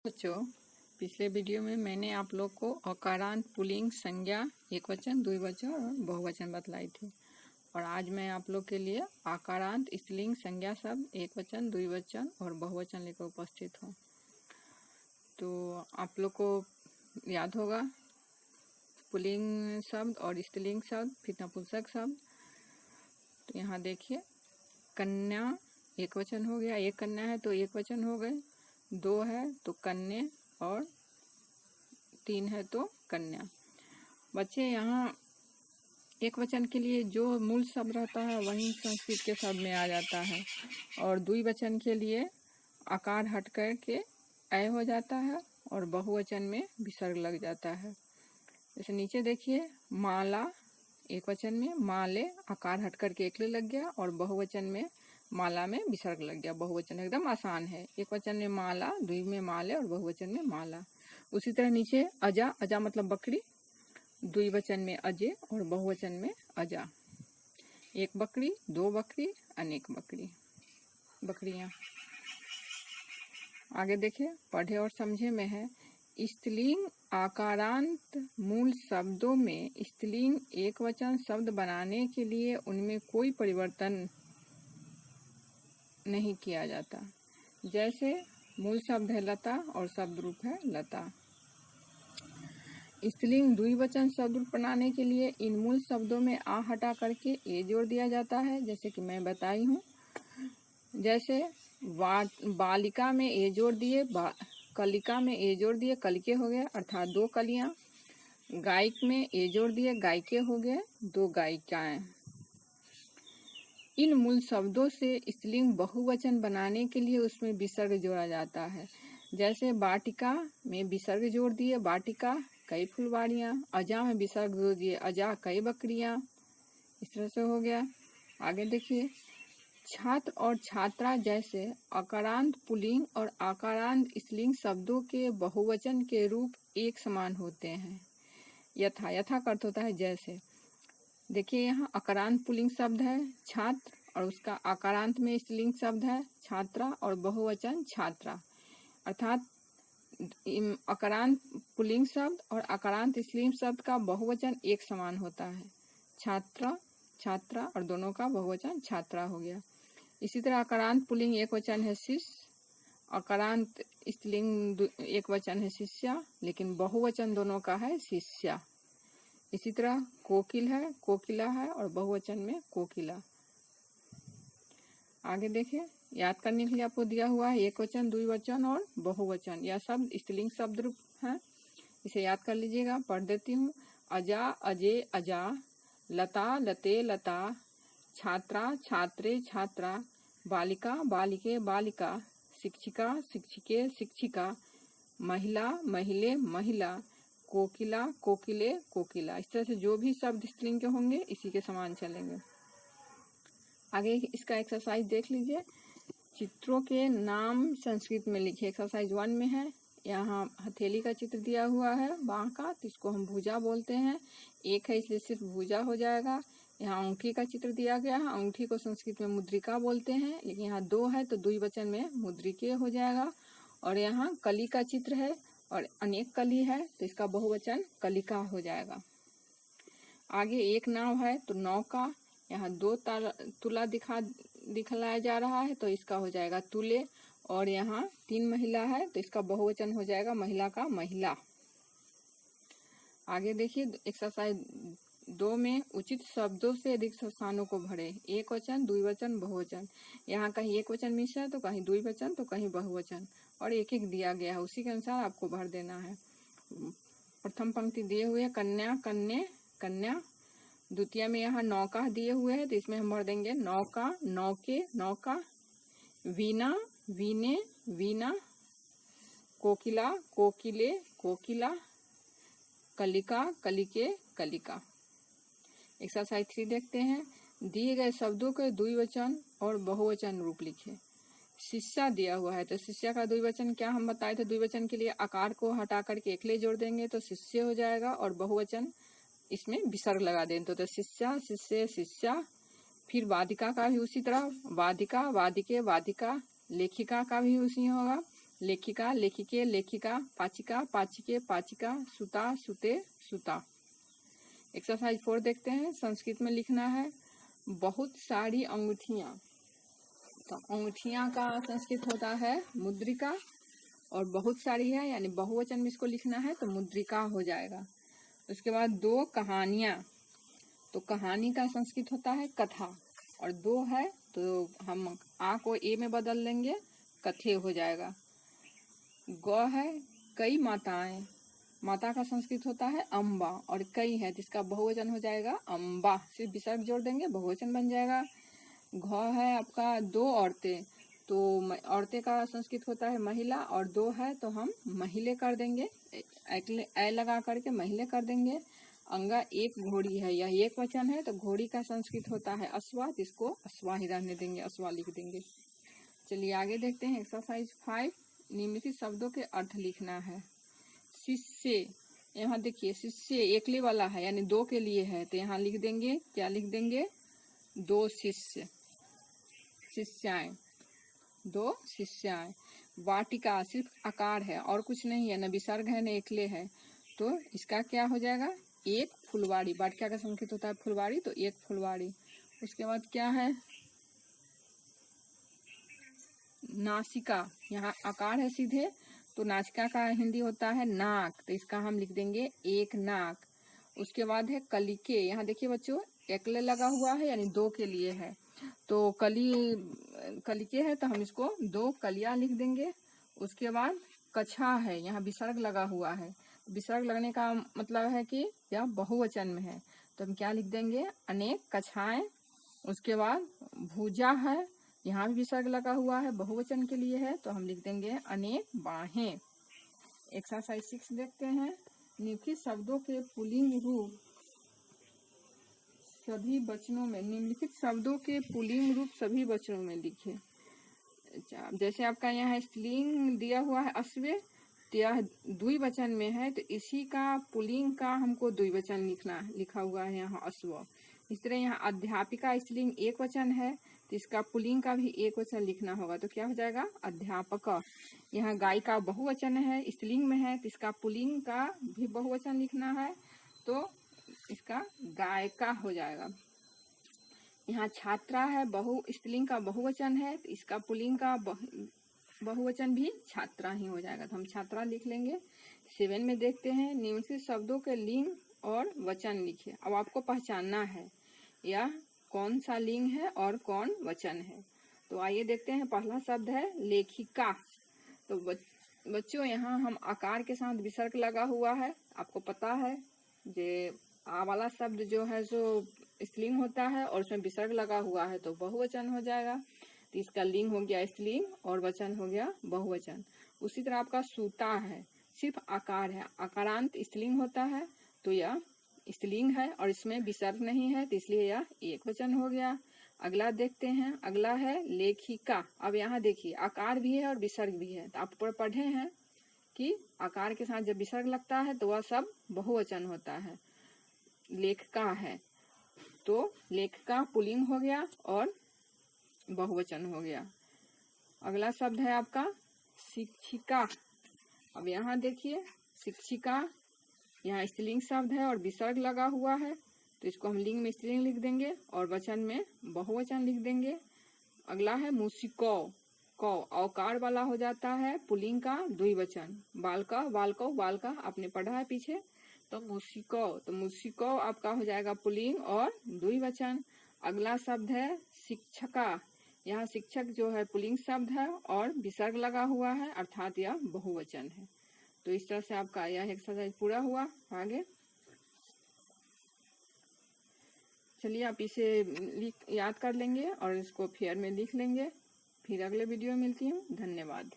बच्चों, पिछले वीडियो में मैंने आप लोग को अकारांत पुल्लिंग संज्ञा एकवचन, द्विवचन और बहुवचन बतलाई थी। और आज मैं आप लोग के लिए आकारांत स्त्रीलिंग संज्ञा शब्द एकवचन, द्विवचन और बहुवचन लेकर उपस्थित हूँ। तो आप लोग को याद होगा पुल्लिंग शब्द और स्त्रीलिंग शब्द, फिर नपुंसक शब्द। तो यहाँ देखिए, कन्या एकवचन हो गया, एक कन्या है तो एकवचन हो गए, दो है तो कन्या और तीन है तो कन्या। बच्चे, यहाँ एक वचन के लिए जो मूल शब्द रहता है वही संस्कृत के शब्द में आ जाता है, और द्विवचन के लिए आकार हट कर के अय हो जाता है और बहुवचन में विसर्ग लग जाता है। जैसे नीचे देखिए, माला एक वचन में माले आकार हट करके एकले लग गया, और बहुवचन में माला में विसर्ग लग गया। बहुवचन एकदम आसान है, एक वचन में माला, द्वि में माले और बहुवचन में माला। उसी तरह नीचे अजा, अजा मतलब बकरी, द्विवचन में अजे और बहुवचन में अजा। एक बकरी, दो बकरी, अनेक बकरी, बकरियां। आगे देखे, पढ़े और समझे में है, स्त्रीलिंग आकारांत मूल शब्दों में स्त्रीलिंग एकवचन शब्द बनाने के लिए उनमें कोई परिवर्तन नहीं किया जाता। जैसे मूल शब्द है लता और शब्द रूप है लता। स्त्रीलिंग द्विवचन शब्द रूप बनाने के लिए इन मूल शब्दों में आ हटा करके ए जोड़ दिया जाता है, जैसे कि मैं बताई हूँ। जैसे बालिका में ए जोड़ दिए, कलिका में ए जोड़ दिए, कलिके हो गए अर्थात दो कलियां। गायक में ए जोड़ दिए, गायके हो गए दो गायिकाएं। इन मूल शब्दों से स्त्रीलिंग बहुवचन बनाने के लिए उसमें विसर्ग जोड़ा जाता है। जैसे बाटिका में विसर्ग जोड़ दिए, बाटिका कई फुलवाड़ियाँ। अजा में विसर्ग जोड़ दिए, अजा कई बकरियाँ। इस तरह से हो गया। आगे देखिए, छात्र और छात्रा जैसे अकारांत पुल्लिंग और आकारांत स्त्रीलिंग शब्दों के बहुवचन के रूप एक समान होते हैं। यथा, यथा का अर्थ होता है जैसे। देखिए, यहाँ अकारांत पुल्लिंग शब्द है छात्र, और उसका आकारांत में स्त्रीलिंग शब्द है छात्रा और बहुवचन छात्रा। अर्थात अकारांत पुल्लिंग शब्द और आकारांत स्त्रीलिंग शब्द का बहुवचन एक समान होता है, छात्रा छात्रा, और दोनों का बहुवचन छात्रा हो गया। इसी तरह अकारांत पुल्लिंग एक वचन है शिष्य, अकारांत स्त्रीलिंग एक वचन है शिष्या, लेकिन बहुवचन दोनों का है शिष्या। इसी तरह कोकिल है, कोकिला है, और बहुवचन में कोकिला। आगे देखें, याद करने के लिए आपको दिया हुआ है एक वचन, द्विवचन और बहुवचन। यह शब्द स्त्रीलिंग शब्द रूप है, इसे याद कर लीजिएगा। पढ़ देती हूँ। अजा, अजे, अजा, लता, लते, लता, छात्रा, छात्रे, छात्रा, बालिका, बालिके, बालिका, शिक्षिका, शिक्षिके, शिक्षिका, महिला, महिले, महिला, कोकिला, कोकिले, कोकिला। इस तरह से जो भी शब्द स्त्रीलिंग के होंगे इसी के समान चलेंगे। आगे इसका एक्सरसाइज देख लीजिए। चित्रों के नाम संस्कृत में लिखिए। एक्सरसाइज 1 में है। यहाँ हथेली का चित्र दिया हुआ है बाँह का, तो इसको हम भुजा बोलते हैं। एक है इसलिए सिर्फ भुजा हो जाएगा। यहाँ अंगूठी का चित्र दिया गया है, अंगूठी को संस्कृत में मुद्रिका बोलते हैं, लेकिन यहाँ दो है तो द्विवचन में मुद्रिके हो जाएगा। और यहाँ कली का चित्र है और अनेक कली है तो इसका बहुवचन कलिका हो जाएगा। आगे एक नाव है तो नौका, यहाँ दो तुला दिखलाया जा रहा है तो इसका हो जाएगा तुले। और यहाँ तीन महिला है तो इसका बहुवचन हो जाएगा महिला का महिला। आगे देखिए, एक्सरसाइज 2 में उचित शब्दों से अधिक स्थानों को भरे। एक वचन, द्विवचन, बहुवचन। यहाँ कहीं एक वचन मिश्र है तो कहीं द्विवचन तो कहीं बहुवचन, और एक एक दिया गया है, उसी के अनुसार आपको भर देना है। प्रथम पंक्ति दिए हुए कन्या, कन्या, कन्या। द्वितीय में यहाँ नौका दिए हुए हैं तो इसमें हम भर देंगे नौका, नौके, नौका। वीणा, वीणे, वीणा। कोकिला, कोकिले, कोकिला। कलिका, कलिके, कलिका। एक्सरसाइज 3 देखते हैं। दिए गए शब्दों के द्विवचन और बहुवचन रूप लिखे। शिष्या दिया हुआ है तो शिष्या का द्विवचन क्या हम बताए थे, द्विवचन के लिए आकार को हटा करके एकले जोड़ देंगे तो शिष्य हो जाएगा, और बहुवचन इसमें विसर्ग लगा देंगे तो शिष्या, शिष्य, शिष्या। फिर वादिका का भी उसी तरह, वादिका, वादिके, वादिका। लेखिका का भी उसी होगा, लेखिका, लेखिके, लेखिका, पाचिका, पाचिके, पाचिका, सुता, सुते, सुता। एक्सरसाइज 4 देखते हैं। संस्कृत में लिखना है बहुत सारी अंगूठियां। तो अंगूठियां का संस्कृत होता है मुद्रिका, और बहुत सारी है यानी बहुवचन में इसको लिखना है तो मुद्रिका हो जाएगा। उसके बाद 2 कहानियां, तो कहानी का संस्कृत होता है कथा, और 2 है तो हम आ को ए में बदल लेंगे, कथे हो जाएगा। ग है कई माताएं, माता का संस्कृत होता है अम्बा, और कई है जिसका बहुवचन हो जाएगा अम्बा, सिर्फ विसर्ग जोड़ देंगे बहुवचन बन जाएगा। घ है आपका 2 औरतें, तो औरतें का संस्कृत होता है महिला, और 2 है तो हम महिले कर देंगे, ए लगा करके महिले कर देंगे। अंगा 1 घोड़ी है, यह एक वचन है तो घोड़ी का संस्कृत होता है अश्वा, जिसको अश्वा ही रहने देंगे, अश्वा लिख देंगे। चलिए आगे देखते हैं। एक्सरसाइज 5 निम्नलिखित शब्दों के अर्थ लिखना है। शिष्य, यहाँ देखिए शिष्य एकले वाला है यानी 2 के लिए है, तो यहाँ लिख देंगे, क्या लिख देंगे, 2 शिष्य, शिष्याएं, 2 शिष्याएं। वाटिका सिर्फ आकार है और कुछ नहीं है, न विसर्ग है न एकले है, तो इसका क्या हो जाएगा, 1 फुलवाड़ी। वाटिका का संस्कृत होता है फुलवाड़ी, तो 1 फुलवाड़ी। उसके बाद क्या है, नासिका, यहाँ आकार है सीधे, तो नासिका का हिंदी होता है नाक, तो इसका हम लिख देंगे 1 नाक। उसके बाद है कलिके, यहाँ देखिए बच्चों एकले लगा हुआ है यानी 2 के लिए है, तो कलिके है तो हम इसको 2 कलियां लिख देंगे। उसके बाद कछा है, यहाँ विसर्ग लगा हुआ है, विसर्ग लगने का मतलब है कि यह बहुवचन में है, तो हम क्या लिख देंगे, अनेक कछाएं। उसके बाद भुजा है, यहाँ भी विसर्ग लगा हुआ है, बहुवचन के लिए है, तो हम लिख देंगे अनेक बाहें। एक्सरसाइज 6 देखते हैं। निम्नलिखित शब्दों के पुल्लिंग रूप सभी वचनों में, निम्नलिखित शब्दों के पुल्लिंग रूप सभी वचनों में लिखे। अच्छा, जैसे आपका यहाँ स्त्रीलिंग दिया हुआ है अश्वे, तो यह द्विवचन में है, तो इसी का पुल्लिंग का हमको द्विवचन लिखा हुआ है यहाँ अश्व। इस तरह यहाँ अध्यापिका स्त्रीलिंग 1 वचन है, तो इसका पुल्लिंग का भी 1 वचन लिखना होगा, तो क्या हो जाएगा, अध्यापक। यहाँ गाय का बहुवचन है, स्त्रीलिंग में है, तो इसका पुल्लिंग का भी बहुवचन लिखना है, तो इसका गायिका हो जाएगा। यहाँ छात्रा है, स्त्रीलिंग का बहुवचन है, तो इसका पुल्लिंग का बहुवचन भी छात्रा ही हो जाएगा, तो हम छात्रा लिख लेंगे। 7 में देखते हैं। निम्नलिखित शब्दों के लिंग और वचन लिखिए। अब आपको पहचानना है यह कौन सा लिंग है और कौन वचन है, तो आइए देखते हैं। पहला शब्द है लेखिका, तो बच्चों यहाँ हम आकार के साथ विसर्ग लगा हुआ है, आपको पता है जे आ वाला शब्द जो है जो स्त्रीलिंग होता है और उसमें विसर्ग लगा हुआ है तो बहुवचन हो जाएगा, तो इसका लिंग हो गया स्त्रीलिंग और वचन हो गया बहुवचन। उसी तरह आपका सूता है, सिर्फ आकार है, आकारांत स्त्रीलिंग होता है, तो यह स्त्रीलिंग है और इसमें विसर्ग नहीं है, तो इसलिए यह 1 वचन हो गया। अगला देखते हैं। अगला है लेखिका। अब यहाँ देखिए आकार भी है और विसर्ग भी है, तो आप ऊपर पढ़े हैं कि आकार के साथ जब विसर्ग लगता है तो वह सब बहुवचन होता है। लेखिका है तो लेखिका पुल्लिंग हो गया और बहुवचन हो गया। अगला शब्द है आपका शिक्षिका। अब यहाँ देखिए शिक्षिका, यहाँ स्त्रीलिंग शब्द है और विसर्ग लगा हुआ है, तो इसको हम लिंग में स्त्रीलिंग लिख देंगे और वचन में बहुवचन लिख देंगे। अगला है मूसिको, कौ औकार वाला हो जाता है, पुल्लिंग का द्विवचन। बालका, बालको, बालका आपने पढ़ा है पीछे, तो मूसिको, तो मूसिको आपका हो जाएगा पुल्लिंग और द्विवचन। अगला शब्द है शिक्षका। यहाँ शिक्षक जो है पुल्लिंग शब्द है और विसर्ग लगा हुआ है, अर्थात यह बहुवचन है। तो इस तरह से आपका यह एक्सरसाइज पूरा हुआ। आगे चलिए आप इसे याद कर लेंगे और इसको फेयर में लिख लेंगे। फिर अगले वीडियो में मिलती हूँ। धन्यवाद।